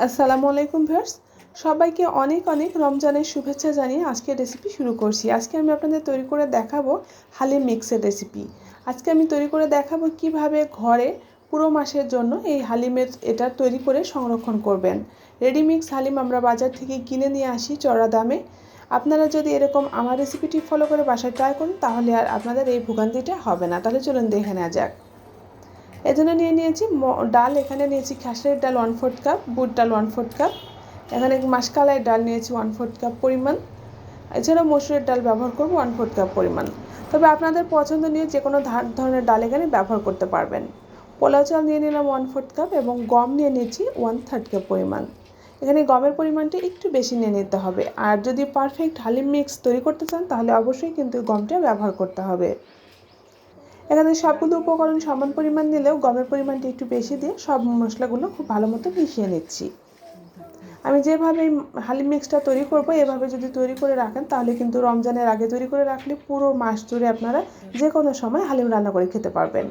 আসসালামু আলাইকুম ভিউয়ার্স, সবাইকে অনেক অনেক রমজানের শুভেচ্ছা জানিয়ে আজকে রেসিপি শুরু করছি। আজকে আমি আপনাদের তৈরি করে দেখাবো হালিম মিক্সের রেসিপি। আজকে আমি তৈরি করে দেখাবো কিভাবে ঘরে পুরো মাসের জন্য এই হালিমের এটা তৈরি করে সংরক্ষণ করবেন। রেডি মিক্স হালিম আমরা বাজার থেকে কিনে নিয়ে আসি চড়া দামে। আপনারা যদি এরকম আমার রেসিপিটি ফলো করে বাসায় ট্রাই করুন তাহলে আর আপনাদের এই ভোগান্তিটা হবে না। তাহলে চলুন দেখে নেওয়া যাক। এজন্য নিয়ে নিয়েছি ডাল। এখানে নিয়েছি খেসারির ডাল 1/4 কাপ, বুট ডাল 1/4 কাপ, এখানে মাসকলাই ডাল নিয়েছি 1/4 কাপ পরিমাণ, এছাড়াও মসুরের ডাল ব্যবহার করব 1/4 কাপ পরিমাণ। তবে আপনাদের পছন্দ নিয়ে যে কোনো ধরনের ডাল এখানে ব্যবহার করতে পারবেন। পোলাও চাল নিয়ে নিলাম 1/4 কাপ এবং গম নিয়ে নিয়েছি 1/3 কাপ পরিমাণ। এখানে গমের পরিমাণটা একটু বেশি নিয়ে নিতে হবে। আর যদি পারফেক্ট হালিম মিক্স তৈরি করতে চান তাহলে অবশ্যই কিন্তু গমটা ব্যবহার করতে হবে। এখানে সবগুলো উপকরণ সমান পরিমাণ নিলেও গমের পরিমাণটা একটু বেশি দিয়ে সব মশলাগুলো খুব ভালো মতো মিশিয়ে নিচ্ছি। আমি যেভাবে হালিম মিক্সটা তৈরি করব এভাবে যদি তৈরি করে রাখেন তাহলে কিন্তু রমজানের আগে তৈরি করে রাখলে পুরো মাস জুড়ে আপনারা যে কোনো সময় হালিম রান্না করে খেতে পারবেন।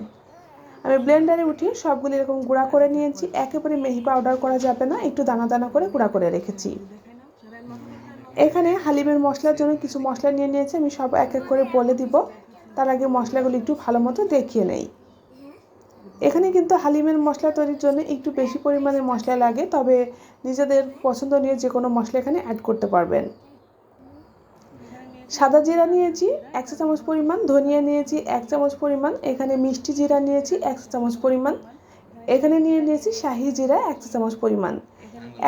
আমি ব্লেন্ডারে উঠিয়ে সবগুলো এরকম গুঁড়া করে নিয়েছি। একেবারে মিহি পাউডার করা যাবে না, একটু দানা দানা করে গুঁড়া করে রেখেছি। এখানে হালিমের মশলার জন্য কিছু মশলা নিয়ে নিয়েছি, আমি সব এক এক করে বলে দিব। তার আগে মশলাগুলো একটু ভালো মতো দেখিয়ে নেই। এখানে কিন্তু হালিমের মশলা তৈরির জন্য একটু বেশি পরিমাণে মশলা লাগে, তবে নিজেদের পছন্দ নিয়ে যে কোনো মশলা এখানে অ্যাড করতে পারবেন। সাদা জিরা নিয়েছি 1 চা চামচ পরিমাণ, ধনিয়া নিয়েছি 1 চামচ পরিমাণ, এখানে মিষ্টি জিরা নিয়েছি 1 চা চামচ পরিমাণ, এখানে নিয়ে নিয়েছি শাহি জিরা 1 চা চামচ পরিমাণ,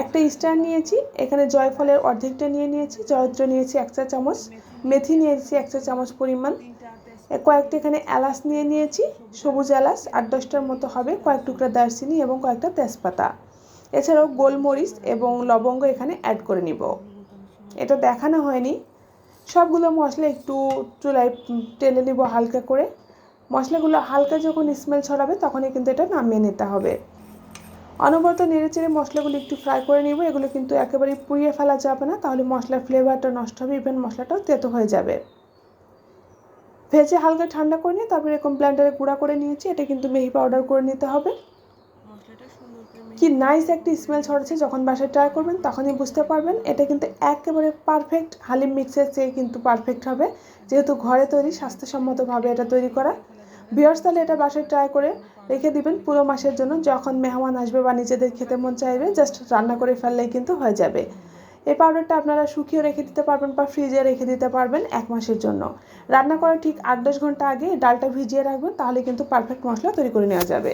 একটা স্টার নিয়েছি, এখানে জয়ফলের অর্ধেকটা নিয়ে নিয়েছি, জয়ত্র নিয়েছি 1 চা চামচ, মেথি নিয়েছি 1 চা চামচ পরিমাণ, কয়েকটা এখানে এলাচ নিয়ে নিয়েছি, সবুজ এলাচ 8-10টার মতো হবে, কয়েক টুকরা দারচিনি এবং কয়েকটা তেজপাতা, এছাড়াও গোলমরিচ এবং লবঙ্গ এখানে অ্যাড করে নিব। এটা দেখানো হয়নি। সবগুলো মশলা একটু চুলায় টেলে নিব হালকা করে। মশলাগুলো হালকা যখন স্মেল ছড়াবে তখনই কিন্তু এটা নামিয়ে নিতে হবে। অনবরত নেড়েচেড়ে মশলাগুলো একটু ফ্রাই করে নিব। এগুলো কিন্তু একেবারে পুড়িয়ে ফেলা যাবে না, তাহলে মশলার ফ্লেভারটা নষ্ট হবে, ইভেন মশলাটাও তেতো হয়ে যাবে। ভেজে হালকা ঠান্ডা করে নিয়ে তারপরে এরকম ব্লেন্ডারে গুঁড়া করে নিয়েছি। এটা কিন্তু মিহি পাউডার করে নিতে হবে। কি নাইস একটা স্মেল ছড়াচ্ছে, যখন বাসায় ট্রাই করবেন তখনই বুঝতে পারবেন। এটা কিন্তু একেবারে পারফেক্ট হালিম মিক্সের চেয়ে কিন্তু পারফেক্ট হবে, যেহেতু ঘরে তৈরি, স্বাস্থ্যসম্মতভাবে এটা তৈরি করা। ভিউয়ার্স, তাহলে এটা বাসায় ট্রাই করে রেখে দিবেন পুরো মাসের জন্য। যখন মেহমান আসবে বা নিজেদের খেতে মন চাইবে জাস্ট রান্না করে ফেললেই কিন্তু হয়ে যাবে। এই পাউডারটা আপনারা শুকিয়ে রেখে দিতে পারবেন বা ফ্রিজে রেখে দিতে পারবেন 1 মাসের জন্য। রান্না করার ঠিক 8-10 ঘন্টা আগে ডালটা ভিজিয়ে রাখবেন, তাহলে কিন্তু পারফেক্ট মশলা তৈরি করে নেওয়া যাবে।